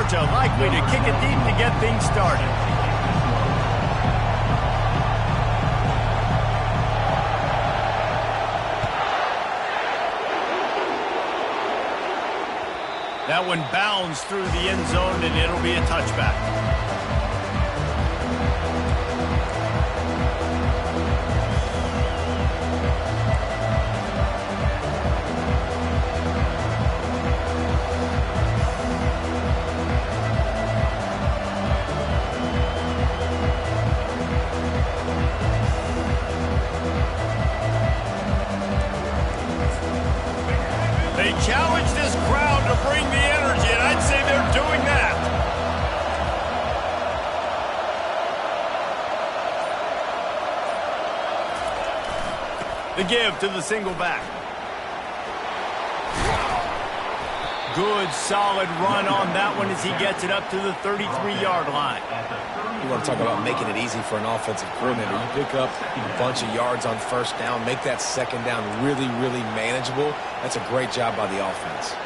Georgia likely to kick it deep to get things started. That one bounds through the end zone, and it'll be a touchback. They challenge this crowd to bring the energy, and I'd say they're doing that. The give to the single back. Good, solid run on that one as he gets it up to the 33-yard line. You want to talk about making it easy for an offensive coordinator. You pick up a bunch of yards on first down, make that second down really, really manageable. That's a great job by the offense.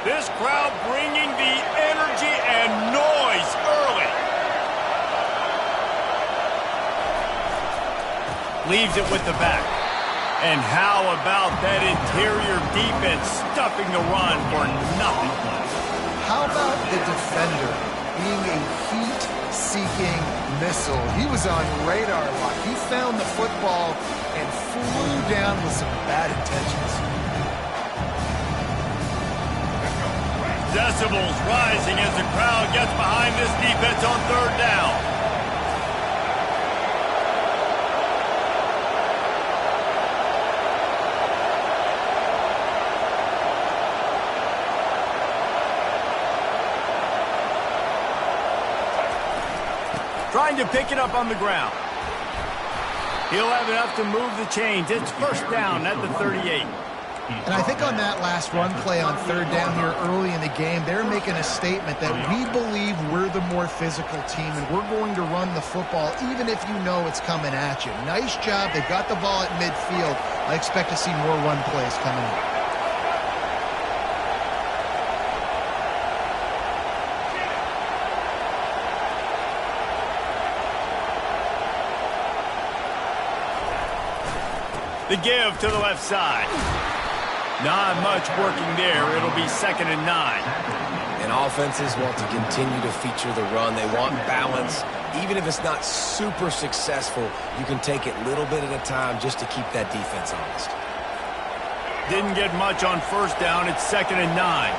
This crowd bringing the energy and noise early. Leaves it with the back. And how about that interior defense stuffing the run for nothing? How about the defender being a heat-seeking missile? He was on radar lock. He found the football and flew down with some bad intentions. Decibels rising as the crowd gets behind this defense on third down. Trying to pick it up on the ground. He'll have enough to move the chains. It's first down at the 38. And I think on that last run play on third down here early in the game, they're making a statement that we believe we're the more physical team and we're going to run the football even if you know it's coming at you. Nice job. They got the ball at midfield. I expect to see more run plays coming up. The give to the left side. Not much working there. It'll be 2nd and 9. And offenses want to continue to feature the run. They want balance. Even if it's not super successful, you can take it little bit at a time just to keep that defense honest. Didn't get much on first down. It's 2nd and 9.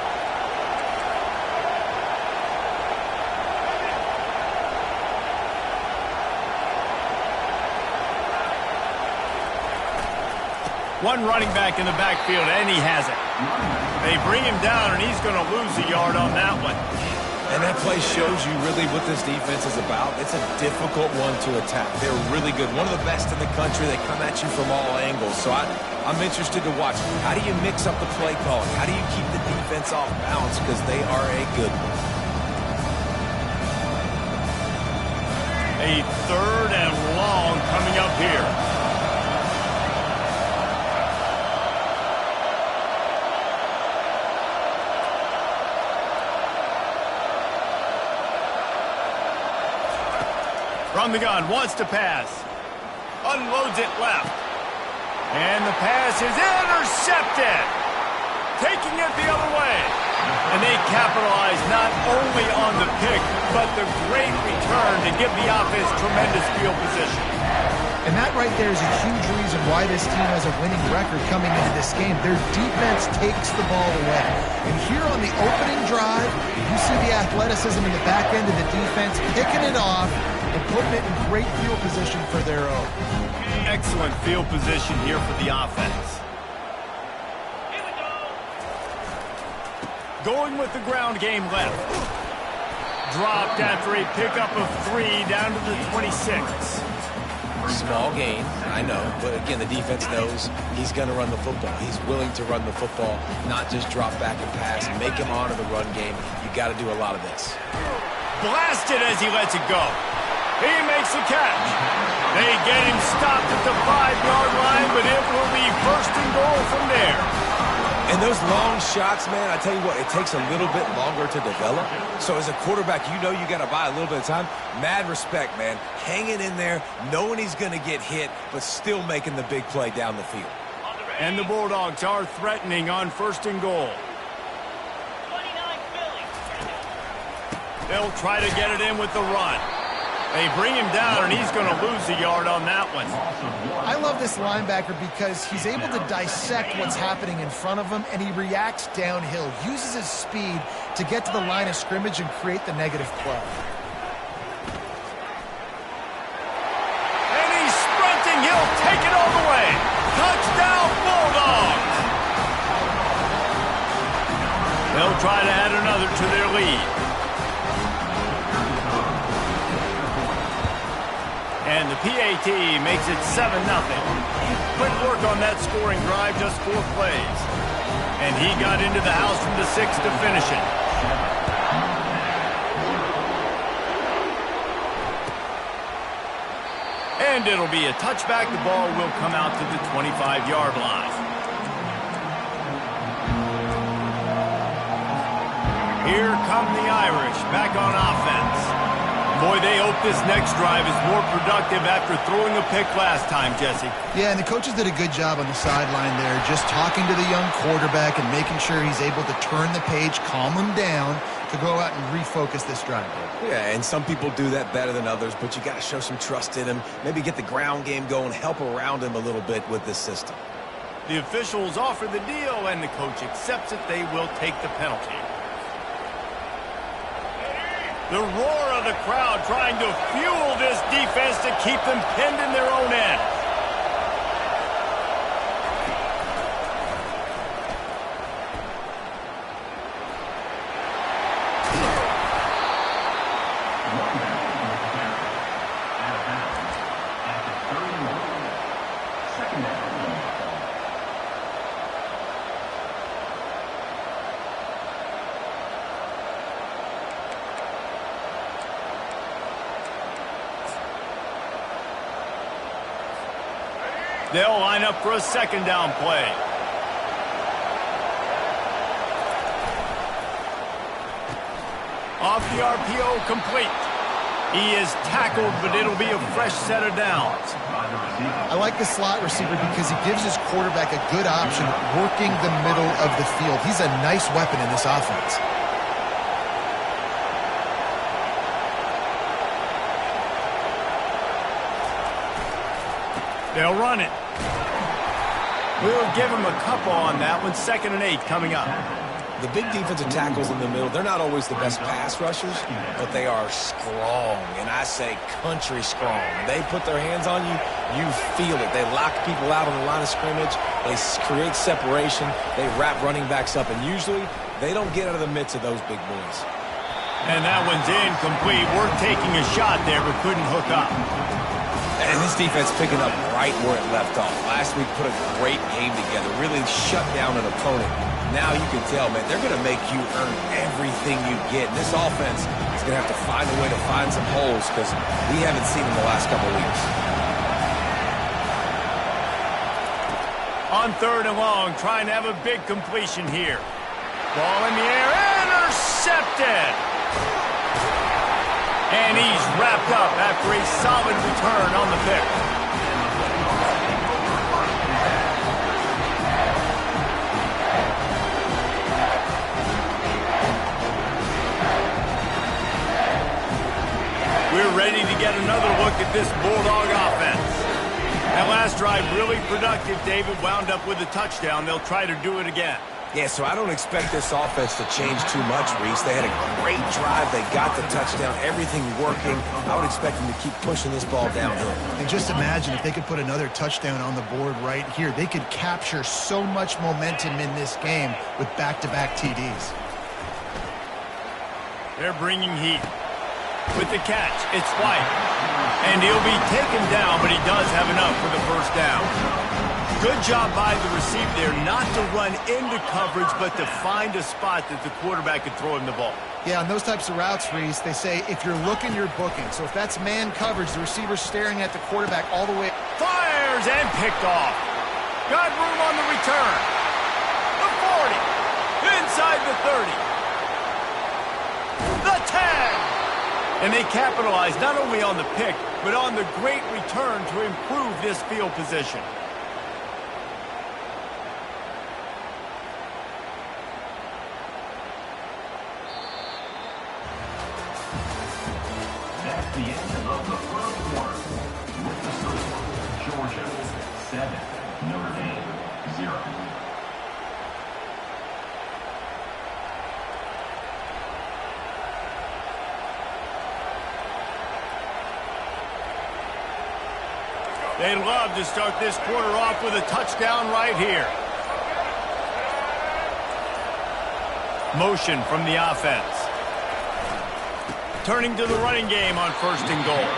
One running back in the backfield, and he has it. They bring him down, and he's going to lose a yard on that one. And that play shows you really what this defense is about. It's a difficult one to attack. They're really good. One of the best in the country. They come at you from all angles. So I'm interested to watch. How do you mix up the play calling? How do you keep the defense off balance? Because they are a good one. A third and long coming up here. From the gun, wants to pass. Unloads it left. And the pass is intercepted. Taking it the other way. And they capitalize not only on the pick, but the great return to give the offense tremendous field position. And that right there is a huge reason why this team has a winning record coming into this game. Their defense takes the ball away. And here on the opening drive, you see the athleticism in the back end of the defense, picking it off and putting it in great field position for their own. Excellent field position here for the offense. Going with the ground game left. Dropped after a pickup of 3 down to the 26. Small gain, I know, but again, the defense knows he's going to run the football. He's willing to run the football, not just drop back and pass, make him honor the run game. You got to do a lot of this. Blasted as he lets it go. He makes the catch. They get him stopped at the 5-yard line, but it will be first and goal from there. And those long shots, man, I tell you what, it takes a little bit longer to develop. So as a quarterback, you know you got to buy a little bit of time. Mad respect, man. Hanging in there, knowing he's going to get hit, but still making the big play down the field. And the Bulldogs are threatening on 1st and goal. They'll try to get it in with the run. They bring him down, and he's going to lose a yard on that one. I love this linebacker because he's able to dissect what's happening in front of him, and he reacts downhill, uses his speed to get to the line of scrimmage and create the negative play. And he's sprinting. He'll take it all the way. Touchdown, Bulldogs! They'll try to add another to their lead. And the PAT makes it 7-0. Quick work on that scoring drive, just 4 plays. And he got into the house from the 6 to finish it. And it'll be a touchback. The ball will come out to the 25-yard line. Here come the Irish back on offense. Boy, they hope this next drive is more productive after throwing a pick last time, Jesse. Yeah, and the coaches did a good job on the sideline there, just talking to the young quarterback and making sure he's able to turn the page, calm him down, to go out and refocus this drive. Yeah, and some people do that better than others, but you got to show some trust in him, maybe get the ground game going, help around him a little bit with this system. The officials offer the deal, and the coach accepts it. They will take the penalty. The roar of the crowd trying to fuel this defense to keep them pinned in their own end. They'll line up for a 2nd down play. Off the RPO, complete. He is tackled, but it'll be a fresh set of downs. I like the slot receiver because he gives his quarterback a good option working the middle of the field. He's a nice weapon in this offense. They'll run it. We'll give him a couple on that one. 2nd and 8 coming up. The big defensive tackles in the middle, they're not always the best pass rushers, but they are strong, and I say country strong. When they put their hands on you, you feel it. They lock people out on the line of scrimmage. They create separation. They wrap running backs up, and usually they don't get out of the midst of those big boys. And that one's incomplete. We're taking a shot there, but couldn't hook up. And this defense picking up right where it left off. Last week put a great game together, really shut down an opponent. Now you can tell, man, they're going to make you earn everything you get. And this offense is going to have to find a way to find some holes because we haven't seen them the last couple of weeks. On 3rd and long, trying to have a big completion here. Ball in the air, intercepted! And he's wrapped up after a solid return on the pick. We're ready to get another look at this Bulldog offense. That last drive really productive. David wound up with a touchdown. They'll try to do it again. Yeah, so I don't expect this offense to change too much, Reese. They had a great drive. They got the touchdown. Everything working. I would expect them to keep pushing this ball downhill. And just imagine if they could put another touchdown on the board right here. They could capture so much momentum in this game with back-to-back TDs. They're bringing heat. With the catch, it's White. And he'll be taken down, but he does have enough for the 1st down. Good job by the receiver there not to run into coverage, but to find a spot that the quarterback could throw him the ball. Yeah, on those types of routes, Reese, they say if you're looking, you're booking. So if that's man coverage, the receiver's staring at the quarterback all the way. Fires and picked off. Got room on the return. The 40. inside the 30. The 10. And they capitalize not only on the pick, but on the great return to improve this field position. That's the end of the first quarter. With the score, Georgia 7, Notre Dame 0. They'd love to start this quarter off with a touchdown right here. Motion from the offense. Turning to the running game on 1st and goal.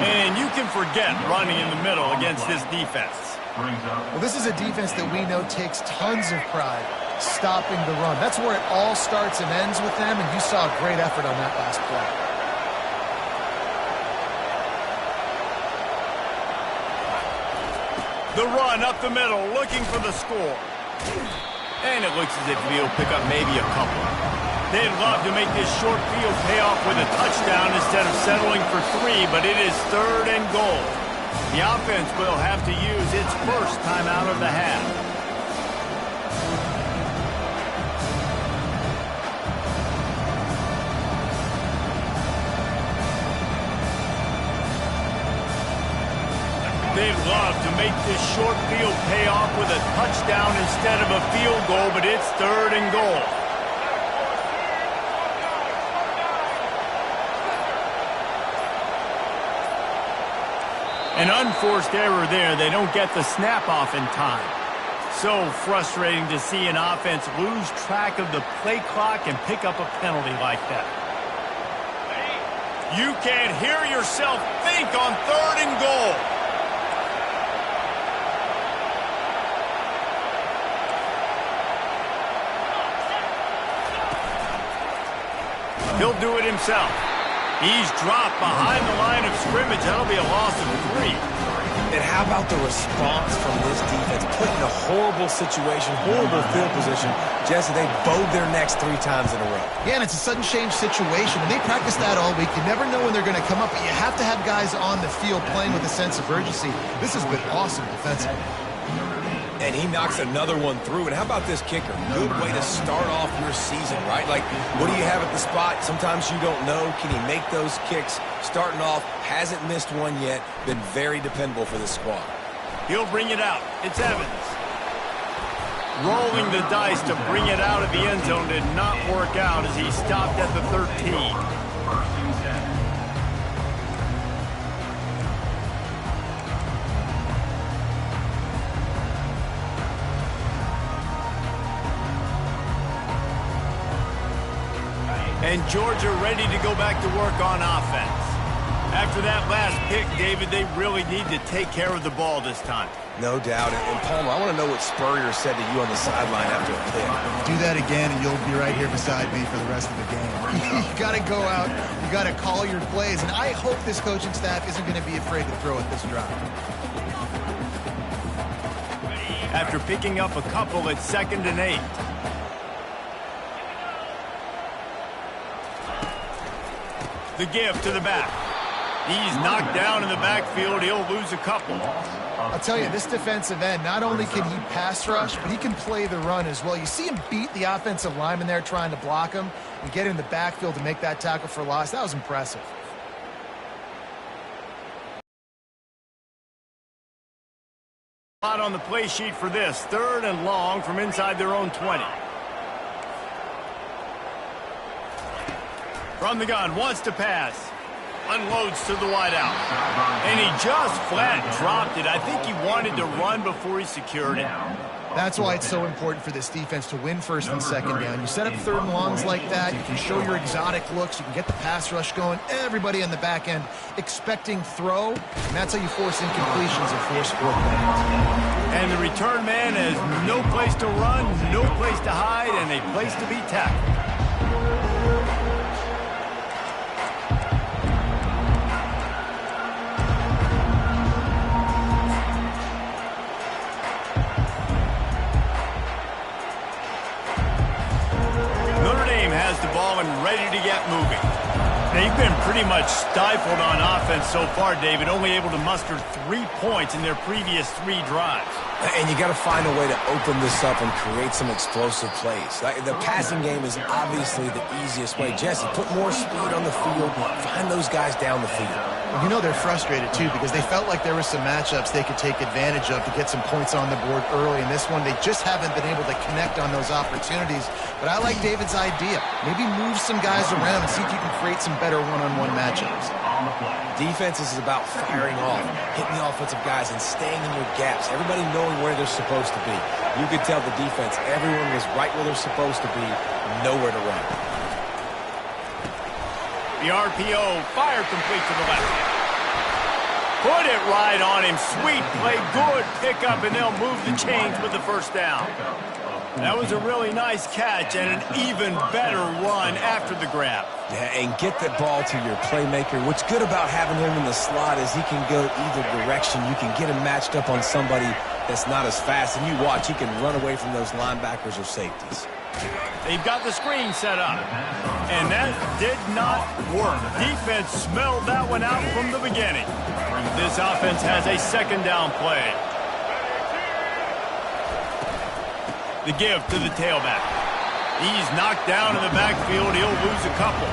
And you can forget running in the middle against this defense. Well, this is a defense that we know takes tons of pride stopping the run. That's where it all starts and ends with them, and you saw a great effort on that last play. The run up the middle, looking for the score. And it looks as if he'll pick up maybe a couple. They'd love to make this short field pay off with a touchdown instead of settling for 3, but it is 3rd and goal. The offense will have to use its first time out of the half. They'd love to make this short field pay off with a touchdown instead of a field goal, but it's 3rd and goal. An unforced error there. They don't get the snap off in time. So frustrating to see an offense lose track of the play clock and pick up a penalty like that. You can't hear yourself think on 3rd and goal. He'll do it himself. He's dropped behind the line of scrimmage. That'll be a loss of 3. And how about the response from this defense? Put in a horrible situation, horrible field position. Jesse, they bowed their necks 3 times in a row. Yeah, and it's a sudden change situation, and they practice that all week. You never know when they're going to come up, but you have to have guys on the field playing with a sense of urgency. This has been awesome defensively. And he knocks another one through. And how about this kicker? Good way to start off your season, right? Like, what do you have at the spot? Sometimes you don't know. Can he make those kicks? Starting off, hasn't missed one yet. Been very dependable for this squad. He'll bring it out. It's Evans. Rolling the dice to bring it out of the end zone did not work out as he stopped at the 13. And Georgia ready to go back to work on offense. After that last pick, David, they really need to take care of the ball this time. No doubt. And Palmer, I want to know what Spurrier said to you on the sideline after a pick. Do that again, and you'll be right here beside me for the rest of the game. You got to go out. You got to call your plays. And I hope this coaching staff isn't going to be afraid to throw at this drive. After picking up a couple at 2nd and 8. The give to the back. He's knocked down in the backfield. He'll lose a couple. I'll tell you, this defensive end, not only can he pass rush, but he can play the run as well. You see him beat the offensive lineman there trying to block him and get in the backfield to make that tackle for loss. That was impressive. On the play sheet for this. 3rd and long from inside their own 20. From the gun, wants to pass. Unloads to the wideout. And he just flat dropped it. I think he wanted to run before he secured it. That's why it's so important for this defense to win 1st and 2nd down. You set up 3rd and longs like that. You can show your exotic looks. You can get the pass rush going. Everybody on the back end expecting throw. And that's how you force incompletions and force 4th downs. And the return man has no place to run, no place to hide, and a place to be tackled. been pretty much stifled on offense so far, David, only able to muster 3 points in their previous 3 drives. And you got to find a way to open this up and create some explosive plays. The passing game is obviously the easiest way. Jesse, put more speed on the field. Find those guys down the field. You know they're frustrated, too, because they felt like there were some matchups they could take advantage of to get some points on the board early. In this one, they just haven't been able to connect on those opportunities. But I like David's idea. Maybe move some guys around and see if you can create some better one-on-one matchups. Defense is about firing off, hitting the offensive guys, and staying in your gaps. Everybody knowing where they're supposed to be. You could tell the defense, everyone was right where they're supposed to be, nowhere to run. The RPO, fire complete to the left. Put it right on him. Sweet play, good pickup, and they'll move the chains with the first down. That was a really nice catch and an even better run after the grab. Yeah, and get the ball to your playmaker. What's good about having him in the slot is he can go either direction. You can get him matched up on somebody that's not as fast, and you watch, he can run away from those linebackers or safeties. They've got the screen set up, and that did not work. Defense smelled that one out from the beginning. This offense has a second down play. The give to the tailback. He's knocked down in the backfield. He'll lose a couple.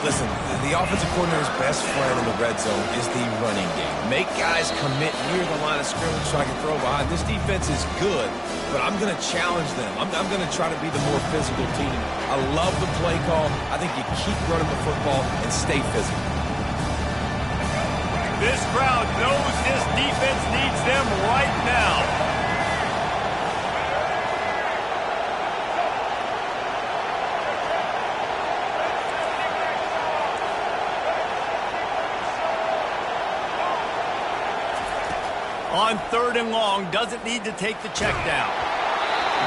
Listen, the offensive coordinator's best friend in the red zone is the running game. Make guys commit near the line of scrimmage so I can throw behind. This defense is good, but I'm going to challenge them. I'm going to try to be the more physical team. I love the play call. I think you keep running the football and stay physical. This crowd knows this defense needs them right now. On 3rd and long, doesn't need to take the check down.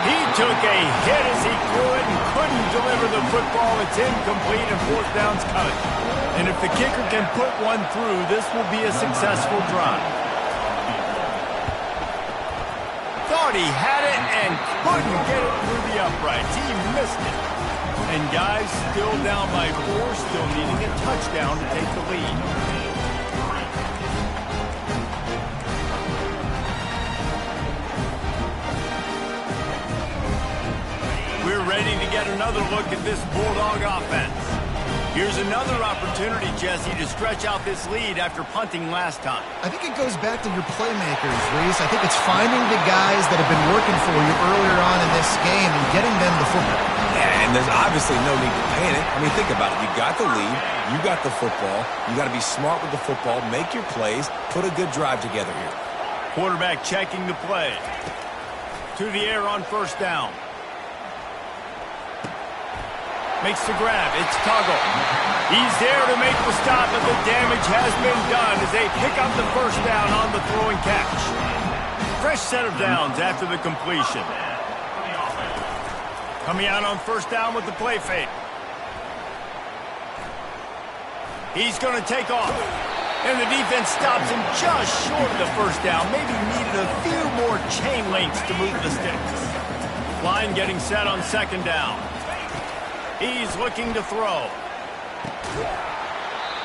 He took a hit as he threw it and couldn't deliver the football. It's incomplete and 4th down's coming. And if the kicker can put one through, this will be a successful drive. Thought he had it and couldn't get it through the uprights. He missed it. And guys, still down by 4, still needing a touchdown to take the lead. We're ready to get another look at this Bulldog offense. Here's another opportunity, Jesse, to stretch out this lead after punting last time. I think it goes back to your playmakers, Reese. I think it's finding the guys that have been working for you earlier on in this game and getting them the football. Yeah, and there's obviously no need to panic. I mean, think about it. You got the lead. You got the football. You got to be smart with the football. Make your plays. Put a good drive together here. Quarterback checking the play. To the air on 1st down. Makes the grab. It's Tuggle. He's there to make the stop, but the damage has been done as they pick up the 1st down on the throwing catch. Fresh set of downs after the completion. Coming out on 1st down with the play fake. He's going to take off. And the defense stops him just short of the 1st down. Maybe needed a few more chain links to move the sticks. Line getting set on 2nd down. He's looking to throw.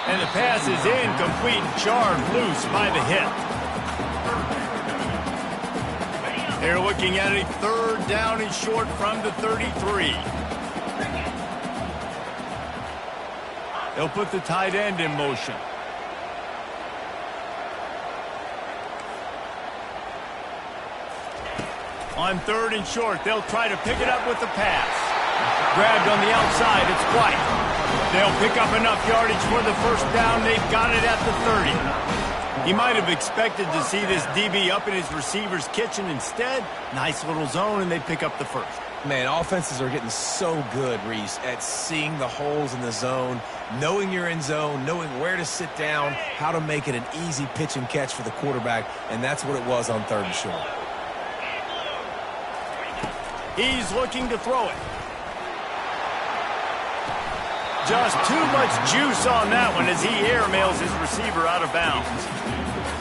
And the pass is incomplete, jarred loose by the hit. They're looking at a 3rd down and short from the 33. They'll put the tight end in motion. On 3rd and short, they'll try to pick it up with the pass. Grabbed on the outside, it's White. They'll pick up enough yardage for the 1st down. They've got it at the 30. He might have expected to see this DB up in his receiver's kitchen. Instead, nice little zone, and they pick up the 1st. Man, offenses are getting so good, Reese, at seeing the holes in the zone, knowing you're in zone, knowing where to sit down, how to make it an easy pitch and catch for the quarterback, and that's what it was on 3rd and short. He's looking to throw it. Just too much juice on that one as he airmails his receiver out of bounds.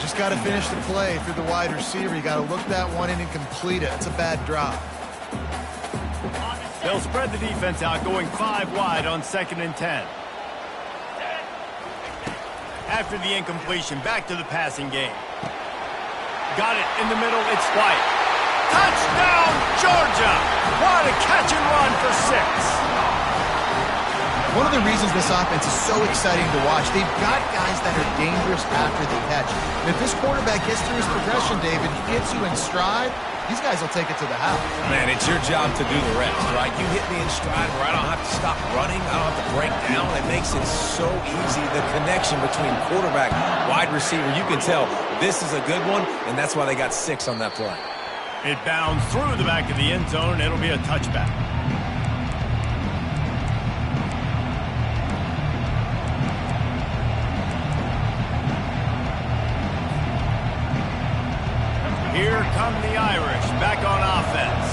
Just got to finish the play through the wide receiver. You got to look that one in and complete it. It's a bad drop. They'll spread the defense out, going 5 wide on 2nd and 10. After the incompletion, back to the passing game. Got it in the middle, it's White. Touchdown, Georgia! What a catch and run for 6. One of the reasons this offense is so exciting to watch, they've got guys that are dangerous after the catch. And if this quarterback gets through his progression, David, he gets you in stride, these guys will take it to the house. Man, it's your job to do the rest, right? You hit me in stride where I don't have to stop running. I don't have to break down. It makes it so easy. The connection between quarterback, wide receiver, you can tell this is a good one, and that's why they got 6 on that play. It bounds through the back of the end zone. It'll be a touchback. Here come the Irish, back on offense.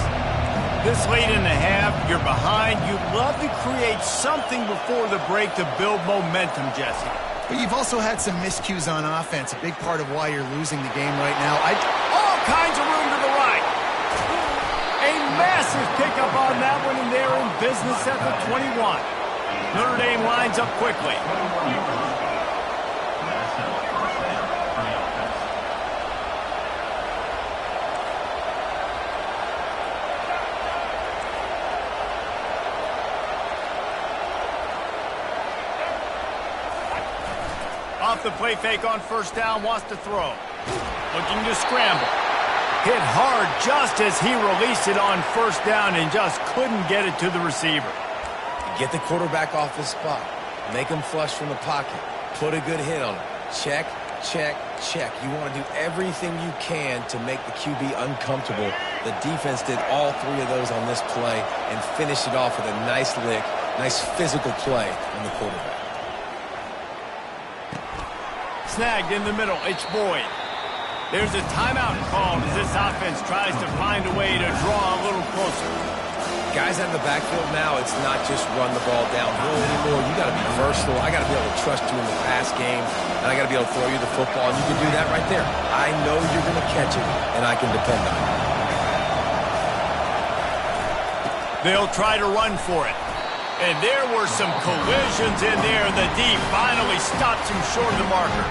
This late in the half, you're behind. You'd love to create something before the break to build momentum, Jesse. But you've also had some miscues on offense, a big part of why you're losing the game right now. All kinds of room to the right. A massive pickup on that one, and they're in business at the 21. Notre Dame lines up quickly. Off the play fake on first down, wants to throw. Looking to scramble. Hit hard just as he released it on first down and just couldn't get it to the receiver. Get the quarterback off his spot. Make him flush from the pocket. Put a good hit on him. Check, check, check. You want to do everything you can to make the QB uncomfortable. The defense did all 3 of those on this play and finished it off with a nice lick, nice physical play on the quarterback. Snagged in the middle, it's Boyd. There's a timeout called as this offense tries to find a way to draw a little closer. Guys out in the backfield now, it's not just run the ball downhill anymore. You got to be versatile. I got to be able to trust you in the pass game, and I got to be able to throw you the football, and you can do that right there. I know you're going to catch it, and I can depend on it. They'll try to run for it. And there were some collisions in there. The D finally stops him short of the marker.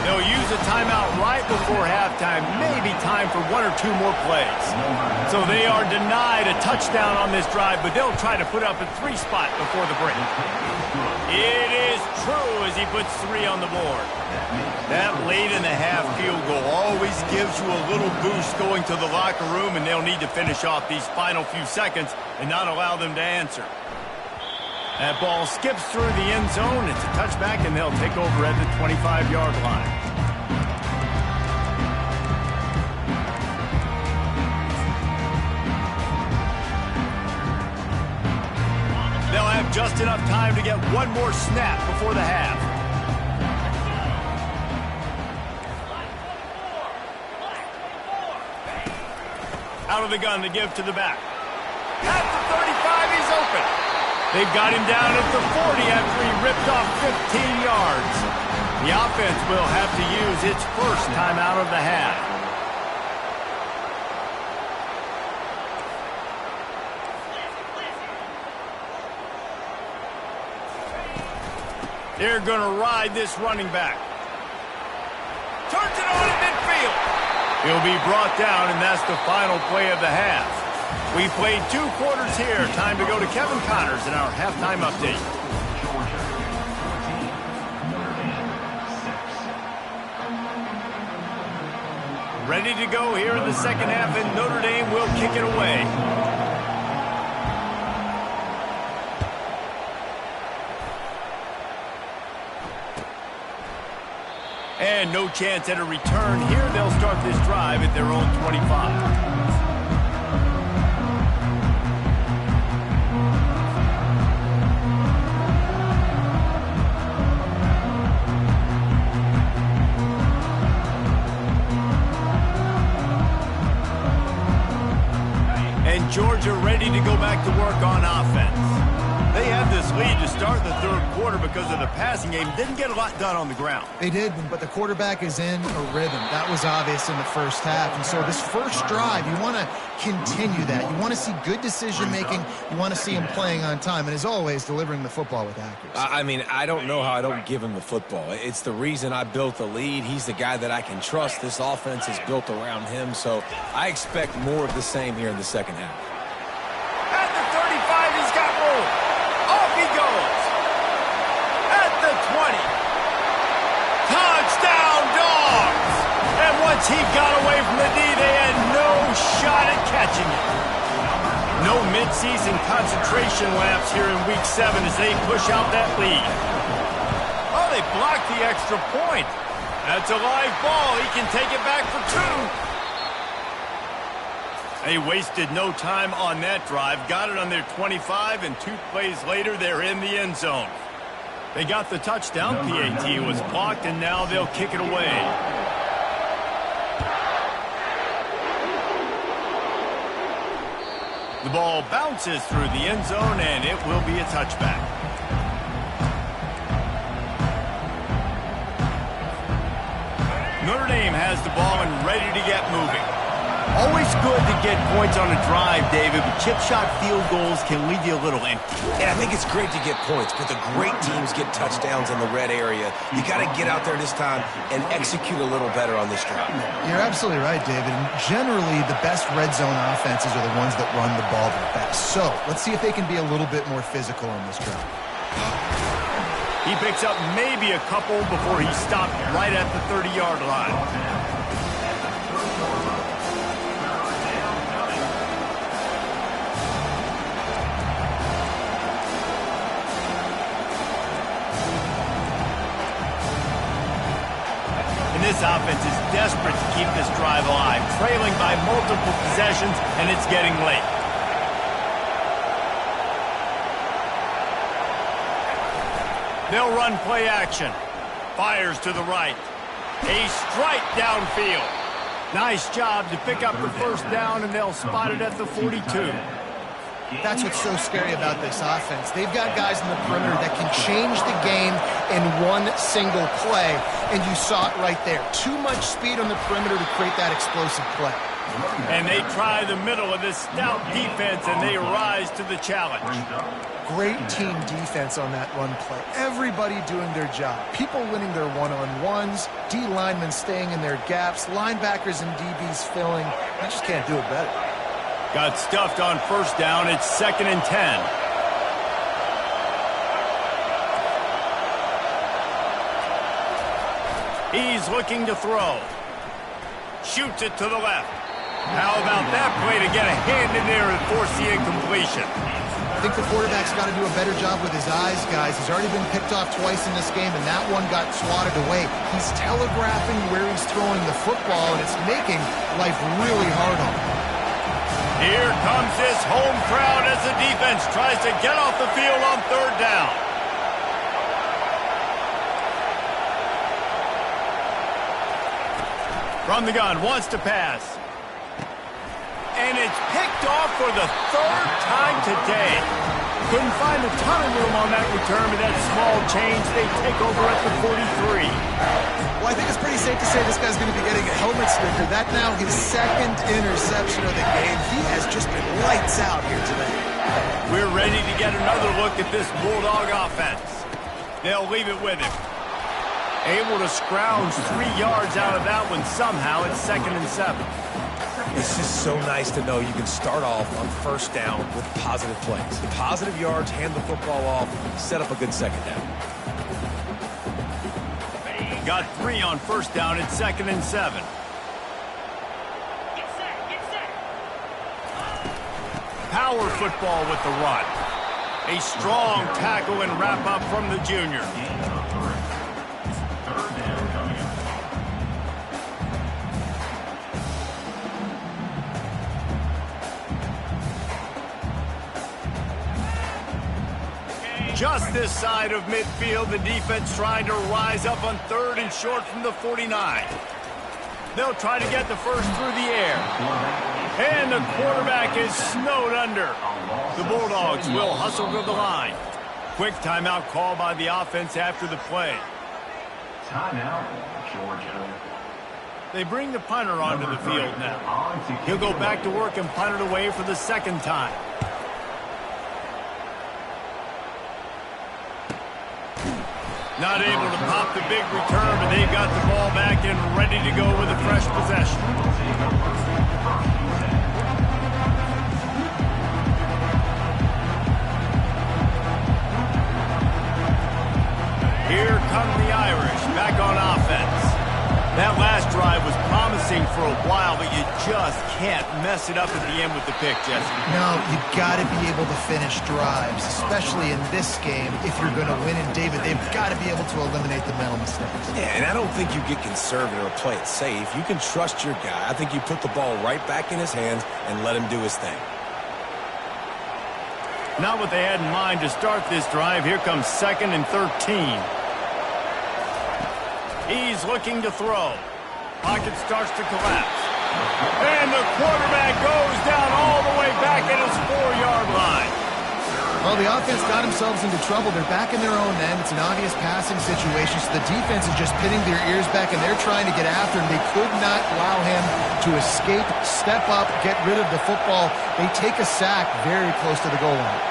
They'll use a timeout right before halftime. Maybe time for 1 or 2 more plays. So they are denied a touchdown on this drive, but they'll try to put up a 3 spot before the break. It is true as he puts 3 on the board. That late in the half field goal always gives you a little boost going to the locker room, and they'll need to finish off these final few seconds and not allow them to answer. That ball skips through the end zone. It's a touchback, and they'll take over at the 25-yard line. They'll have just enough time to get 1 more snap before the half. Out of the gun to give to the back. At the 35, he's open. They've got him down at the 40 after he ripped off 15 yards. The offense will have to use its first timeout of the half. They're going to ride this running back. Turns it on in midfield. He'll be brought down, and that's the final play of the half. We played 2 quarters here. Time to go to Kevin Connors in our halftime update. Georgia 14, Notre Dame 6. Ready to go here in the second half, and Notre Dame will kick it away. And no chance at a return here. They'll start this drive at their own 25. Georgia ready to go back to work on offense. They have this lead to start the third quarter because of the passing game. Didn't get a lot done on the ground. They did, but the quarterback is in a rhythm. That was obvious in the first half. And so this first drive, you want to continue that. You want to see good decision-making. You want to see him playing on time. And as always, delivering the football with accuracy. I mean, I don't know how I don't give him the football. It's the reason I built the lead. He's the guy that I can trust. This offense is built around him. So I expect more of the same here in the second half. At the 35, he's got room. Off he goes. At the 20. Touchdown, Dogs! And once he got away from the D, they had no shot at catching it. No midseason concentration laps here in Week 7 as they push out that lead. Oh, they blocked the extra point. That's a live ball. He can take it back for 2. They wasted no time on that drive. Got it on their 25, and 2 plays later, they're in the end zone. They got the touchdown. PAT was blocked, and now they'll kick it away. The ball bounces through the end zone, and it will be a touchback. Notre Dame has the ball and ready to get moving. Always good to get points on a drive, David, but chip shot field goals can leave you a little empty. And I think it's great to get points, but the great teams get touchdowns in the red area. You got to get out there this time and execute a little better on this drive. You're absolutely right, David. And generally, the best red zone offenses are the ones that run the ball the best. So let's see if they can be a little bit more physical on this drive. He picks up maybe a couple before he stopped right at the 30-yard line. This offense is desperate to keep this drive alive, trailing by multiple possessions, and it's getting late. They'll run play action. Fires to the right. A strike downfield. Nice job to pick up the first down, and they'll spot it at the 42. That's what's so scary about this offense. They've got guys in the perimeter that can change the game in one single play, and you saw it right there. Too much speed on the perimeter to create that explosive play. And they try the middle of this stout defense, and they rise to the challenge. Great team defense on that run play. Everybody doing their job. People winning their one-on-ones, D linemen staying in their gaps, linebackers and DBs filling. You just can't do it better. Got stuffed on first down. It's 2nd and 10. He's looking to throw. Shoots it to the left. How about that play to get a hand in there and force the incompletion? I think the quarterback's got to do a better job with his eyes, guys. He's already been picked off twice in this game, and that one got swatted away. He's telegraphing where he's throwing the football, and it's making life really hard on him. Here comes this home crowd as the defense tries to get off the field on third down. From the gun, wants to pass. And it's picked off for the 3rd time today. Couldn't find a ton of room on that return, but that small change, they take over at the 43. Well, I think it's pretty safe to say this guy's going to be getting a helmet sticker. That now his 2nd interception of the game. He has just been lights out here today. We're ready to get another look at this Bulldog offense. They'll leave it with him. Able to scrounge 3 yards out of that one somehow. It's 2nd and 7. It's just so nice to know you can start off on first down with positive plays. Positive yards, hand the football off, set up a good second down. Got 3 on first down. It's 2nd and 7. Power football with the run. A strong tackle and wrap up from the junior. Just this side of midfield, the defense trying to rise up on 3rd and short from the 49. They'll try to get the first through the air. And the quarterback is snowed under. The Bulldogs will hustle to the line. quick timeout call by the offense after the play. Timeout, Georgia. They bring the punter onto the field now. He'll go back to work and punt it away for the second time. Not able to pop the big return, but they've got the ball back and ready to go with a fresh possession. Here come the Irish back on offense. That last drive was promising for a while, but you just can't mess it up at the end with the pick, Jesse. No, you've got to be able to finish drives, especially in this game. If you're going to win, and David, they've got to be able to eliminate the mental mistakes. Yeah, and I don't think you get conservative or play it safe. You can trust your guy. I think you put the ball right back in his hands and let him do his thing. Not what they had in mind to start this drive. Here comes 2nd and 13. He's looking to throw. Pocket starts to collapse. And the quarterback goes down all the way back at his 4-yard line. Well, the offense got themselves into trouble. They're back in their own end. It's an obvious passing situation, so the defense is just pinning their ears back, and they're trying to get after him. They could not allow him to escape, step up, get rid of the football. They take a sack very close to the goal line.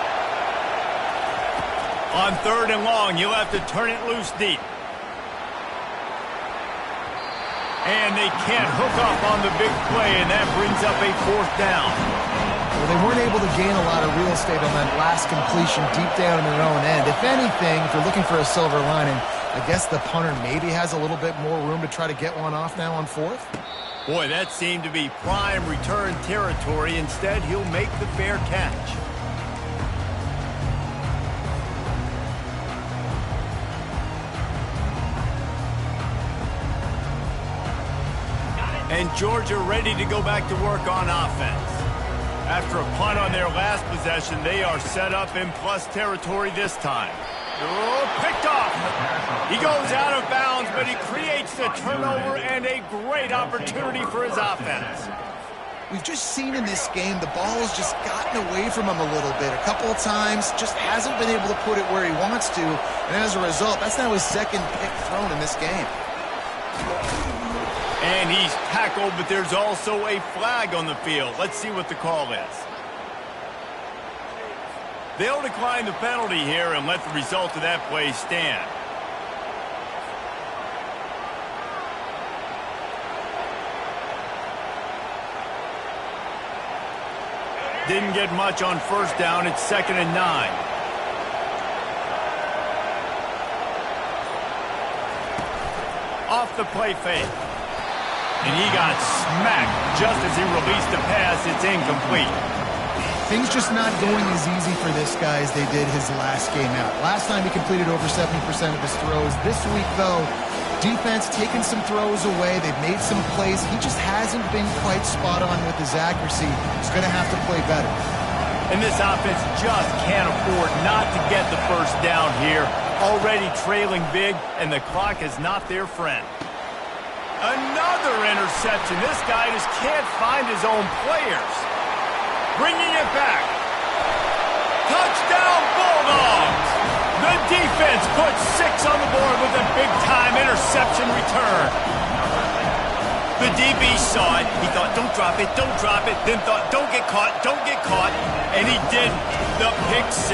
On 3rd and long, you'll have to turn it loose deep. And they can't hook up on the big play, and that brings up a 4th down. Well, they weren't able to gain a lot of real estate on that last completion deep down in their own end. If anything, if you're looking for a silver lining, I guess the punter maybe has a little bit more room to try to get one off now on 4th. Boy, that seemed to be prime return territory. Instead, he'll make the fair catch. And Georgia ready to go back to work on offense. After a punt on their last possession, they are set up in plus territory this time. Oh, picked off. He goes out of bounds, but he creates the turnover and a great opportunity for his offense. We've just seen in this game the ball has just gotten away from him a little bit. A couple of times, just hasn't been able to put it where he wants to. And as a result, that's now his 2nd pick thrown in this game. And he's tackled, but there's also a flag on the field. Let's see what the call is. They'll decline the penalty here and let the result of that play stand. Didn't get much on 1st down. It's 2nd and 9. Off the play fake. And he got smacked just as he released the pass. It's incomplete. Things just not going as easy for this guy as they did his last game out. Last time he completed over 70% of his throws. This week, though, defense taking some throws away. They've made some plays. He just hasn't been quite spot on with his accuracy. He's going to have to play better. And this offense just can't afford not to get the 1st down here. Already trailing big, and the clock is not their friend. Another interception. This guy just can't find his own players. Bringing it back. Touchdown, Bulldogs! The defense puts 6 on the board with a big-time interception return. The DB saw it. He thought, don't drop it, don't drop it. Then thought, don't get caught, don't get caught. And he didn't. The pick 6.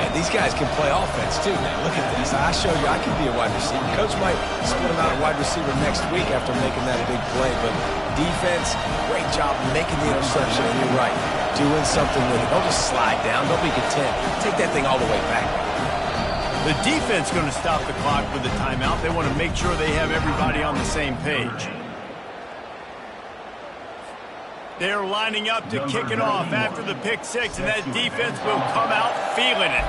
And these guys can play offense, too, man. Look at this. I showed you I could be a wide receiver. Coach might split him out a wide receiver next week after making that big play. But defense, great job making the interception. And you're right, doing something with it. Don't just slide down. Don't be content. Take that thing all the way back. The defense going to stop the clock with a timeout. They want to make sure they have everybody on the same page. They're lining up to kick it off after the pick 6, and that defense will come out feeling it.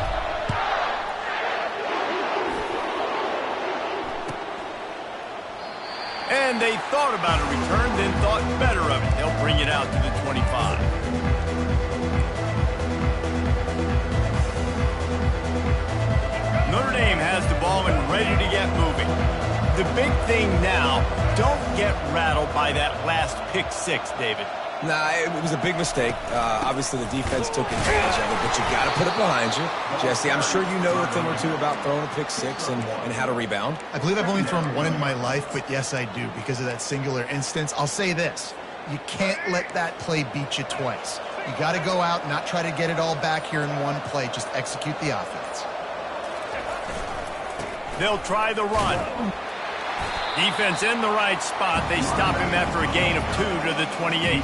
And they thought about a return, then thought better of it. They'll bring it out to the 25. Notre Dame has the ball and ready to get moving. The big thing now, don't get rattled by that last pick 6, David. Nah, it was a big mistake. Obviously, the defense took advantage of it, but you got to put it behind you. Jesse, I'm sure you know a thing or two about throwing a pick six and how to rebound. I believe I've only thrown one in my life, but yes, I do because of that singular instance. I'll say this. You can't let that play beat you twice. You got to go out and not try to get it all back here in one play. Just execute the offense. They'll try the run. Defense in the right spot. They stop him after a gain of 2 to the 28.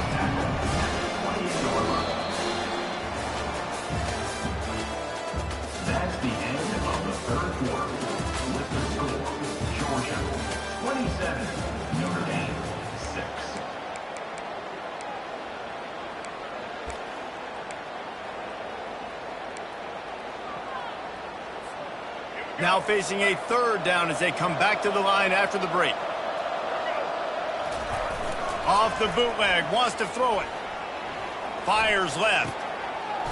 That's the end of the third quarter. With the score, Georgia 27, Notre Dame 6. Now facing a third down as they come back to the line after the break. Off the bootleg, wants to throw it. Fires left.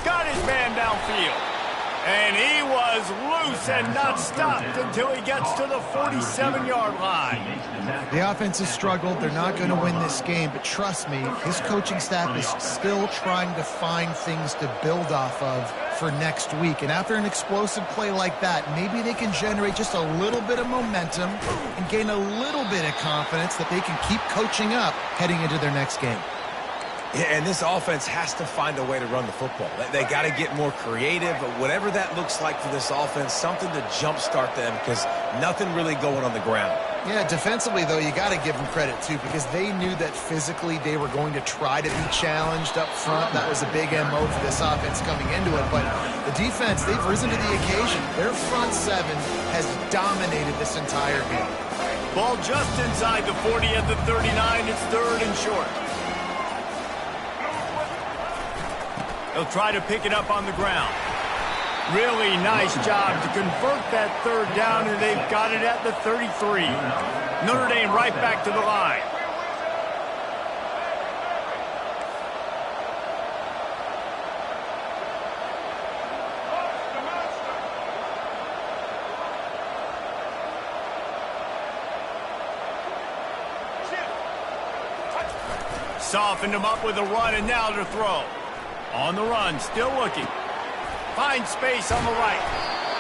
Got his man downfield. And he was loose and not stopped until he gets to the 47-yard line. The offense has struggled. They're not going to win this game, but trust me, his coaching staff is still trying to find things to build off of for next week. And after an explosive play like that, maybe they can generate just a little bit of momentum and gain a little bit of confidence that they can keep coaching up heading into their next game. Yeah, and this offense has to find a way to run the football. They got to get more creative, but whatever that looks like for this offense, something to jumpstart them because nothing really going on the ground. Yeah, defensively, though, you got to give them credit, too, because they knew that physically they were going to try to be challenged up front. That was a big MO for this offense coming into it. But the defense, they've risen to the occasion. Their front seven has dominated this entire game. Ball just inside the 40 at the 39. It's third and short. They'll try to pick it up on the ground. Really nice job to convert that third down, and they've got it at the 33. Notre Dame right back to the line. Softened him up with a run, and now to throw. On the run, still looking. Finds space on the right.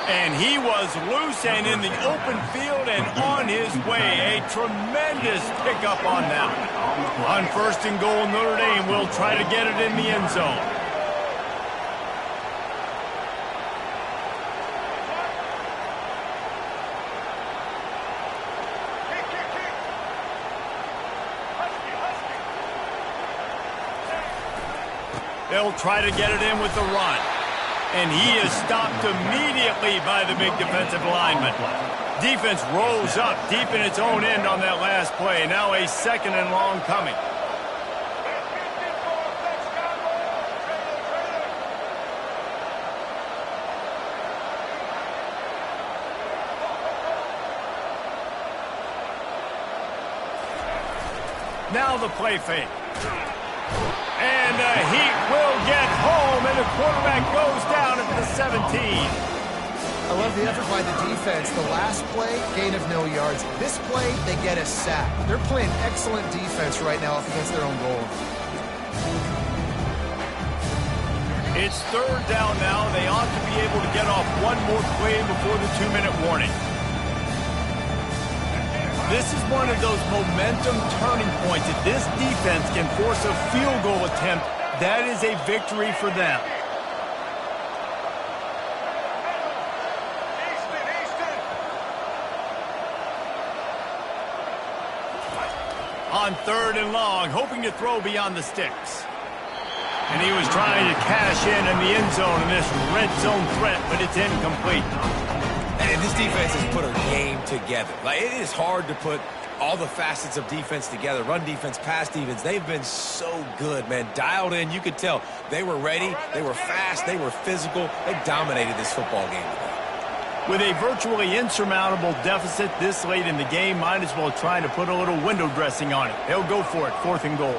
And he was loose and in the open field and on his way. A tremendous pickup on that. On first and goal, Notre Dame will try to get it in the end zone. They'll try to get it in with the run. And he is stopped immediately by the big defensive lineman. Defense rolls up deep in its own end on that last play. Now a second and long coming. Now the play fake. And the Heat will get home, and the quarterback goes down at the 17. I love the effort by the defense. The last play, gain of no yards. This play, they get a sack. They're playing excellent defense right now up against their own goal. It's third down now. They ought to be able to get off one more play before the 2-minute warning. This is one of those momentum turning points. If this defense can force a field goal attempt, that is a victory for them. On third and long, hoping to throw beyond the sticks. And he was trying to cash in the end zone in this red zone threat, but it's incomplete. And this defense has put a game together. Like, it is hard to put all the facets of defense together. Run defense, pass defense. They've been so good, man. Dialed in. You could tell they were ready. They were fast. They were physical. They dominated this football game today. With a virtually insurmountable deficit this late in the game, might as well try to put a little window dressing on it. They'll go for it, fourth and goal.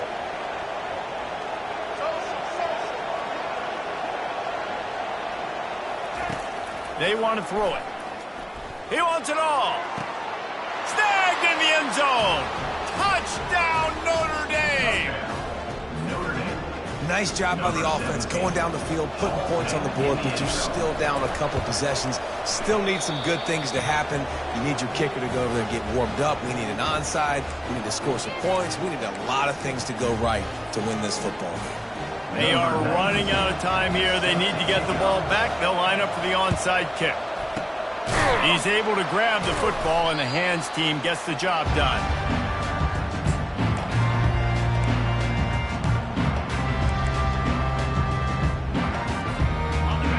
They want to throw it. He wants it all. Snagged in the end zone. Touchdown, Notre Dame. Notre Dame Nice job by the offense going down the field, putting points on the board, but you're still down a couple possessions. Still need some good things to happen. You need your kicker to go over there and get warmed up. We need an onside. We need to score some points. We need a lot of things to go right to win this football game. They are running out of time here. They need to get the ball back. They'll line up for the onside kick. He's able to grab the football, and the hands team gets the job done.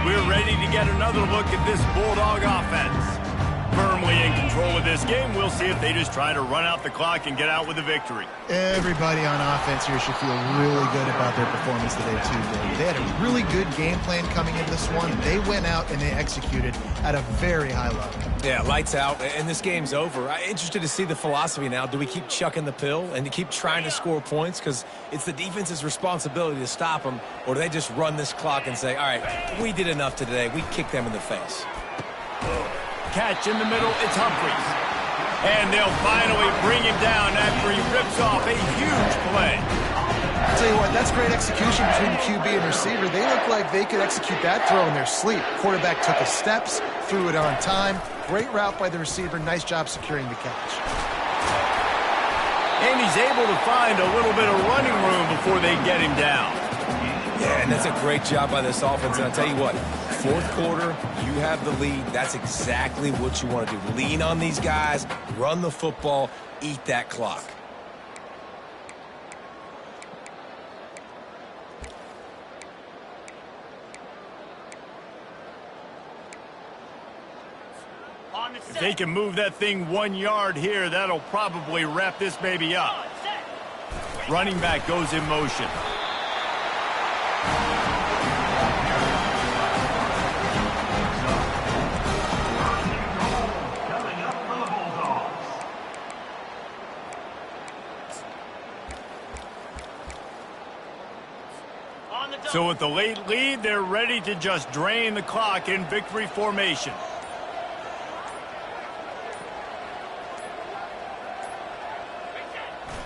We're ready to get another look at this Bulldog offense. Firmly in control of this game. We'll see if they just try to run out the clock and get out with a victory. Everybody on offense here should feel really good about their performance today, too, Dave. They had a really good game plan coming into this one. They went out and they executed at a very high level. Yeah, lights out, and this game's over. I'm interested to see the philosophy now. Do we keep chucking the pill and to keep trying to score points? Because it's the defense's responsibility to stop them, or do they just run this clock and say, all right, we did enough today. We kicked them in the face. Catch in the middle, it's Humphries. And they'll finally bring him down after he rips off a huge play. I'll tell you what, that's great execution between the QB and receiver. They look like they could execute that throw in their sleep. Quarterback took his steps, threw it on time. Great route by the receiver. Nice job securing the catch. And he's able to find a little bit of running room before they get him down. Yeah, and that's a great job by this offense. And I'll tell you what, fourth quarter, you have the lead. That's exactly what you want to do. Lean on these guys, run the football, eat that clock. If they can move that thing 1 yard here, that'll probably wrap this baby up. Running back goes in motion. So with the late lead, they're ready to just drain the clock in victory formation.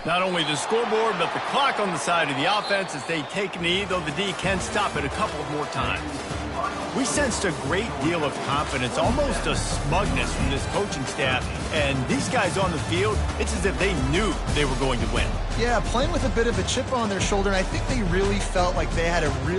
Not only the scoreboard, but the clock on the side of the offense as they take a knee, though the D can stop it a couple of more times. We sensed a great deal of confidence, almost a smugness from this coaching staff. And these guys on the field, it's as if they knew they were going to win. Yeah, playing with a bit of a chip on their shoulder, and I think they really felt like they had a real